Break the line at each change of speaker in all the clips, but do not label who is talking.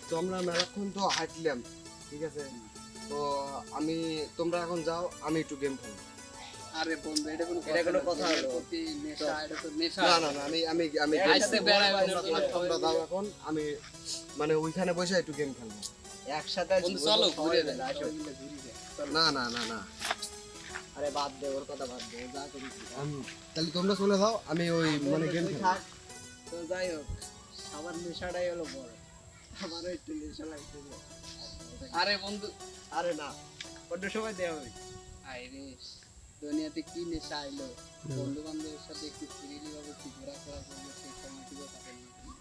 তো আমরা মেলাক্ষণ তো হাঁটলাম, ঠিক আছে। তো তোমরা এখন যাও, আমি একটু গেম খেলবো।
আরে বন্ধু, এটা
কোনো কথা
গেমের
হলো?
প্রতি নেশা, এটা তো নেশা।
না না না, আমি
একসাথে বেড়াই,
তোমরা যাও এখন, আমি মানে ওইখানে বসে একটু গেম খেলবো।
একসাথে
বন্ধু
ঘুরবো,
চলো
সবাই
ঘুরে
মিলে,
যাই,
আসো।
সবাই মিলে ঘুরে যাই। চলো।
না না না না,
আরে বাদ দে, ওর কথা বাদ দে, যা করিস
তাহলে তোমরা চলে যাও, আমি ওই মানে গেম
তুই
খেলবো।
থাক। তো যাই হোক, আমার নেশাটাই হলো বড়, আমারও একটু নেশা লাগতেছে।
আরে বন্ধু,
আরে না, অন্য সময় দেওয়া হবে।
আরে দুনিয়াতে কি নেশা আইলো, বন্ধু বান্ধবের সাথে একটু ফ্রিলি ভাবে একটু ঘোরাফেরা করবো, সেই সময়টুকু পাবে না।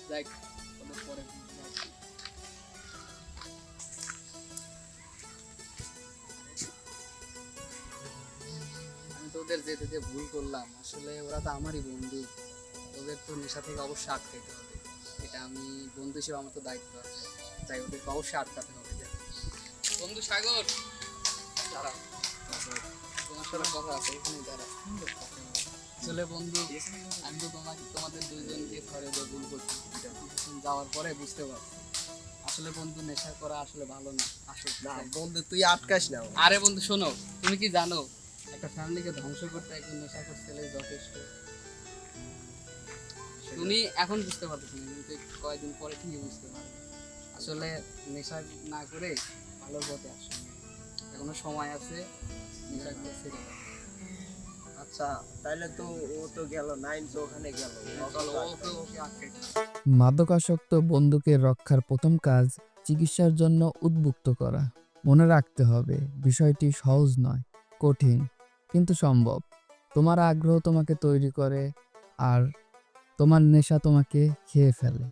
যাই কোনো পরে যাচ্ছি। আমি তো ওদের যেতে যে ভুল করলাম, আসলে ওরা তো আমারই বন্ধু, ওদের তো নেশা থেকে অবশ্যই আটকাতে হবে। এটা আমি বন্ধু হিসেবে আমার তো দায়িত্ব আছে, তাই ওদেরকে অবশ্যই আটকাতে হবে। বন্ধু সাগর, দাঁড়াও, তোমার সাথে কথা আছে, এখানে দাঁড়াও। আসলে বন্ধু, আমি তো তোমাদের দুইজনকে ঘরে যে ভুল করছি, কিছুক্ষণ যাওয়ার পরে বুঝতে পারছি আসলে বন্ধু নেশা করা আসলে ভালো না। আসলে
না বন্ধু, তুই আটকাস না।
আরে বন্ধু শোনো, তুমি কি জানো একটা ফ্যামিলিকে ধ্বংস করতে একজন নেশাখোর ছেলে যথেষ্ট। তুমি এখন বুঝতে পারছো না, কিন্তু কয়েকদিন পরে ঠিকই বুঝতে পারবে। আসলে নেশা না করে ভালোর পথে আসো, এখনো সময় আছে, নেশাগুলো ছেড়ে দাও।
আচ্ছা, তাইলে তো ও তো গেল, নাইন তো ওখানে গেল।
চলো, ওকে ওকে আটকে দাও।
মাদকাসক্ত বন্ধুকে রক্ষার প্রথম কাজ চিকিৎসার জন্য উদ্বুদ্ধ করা। মনে রাখতে হবে, বিষয়টি সহজ নয়, কঠিন, কিন্তু সম্ভব। তোমার আগ্রহ তোমাকে তৈরি করে, আর তোমার নেশা তোমাকে খেয়ে ফেলে।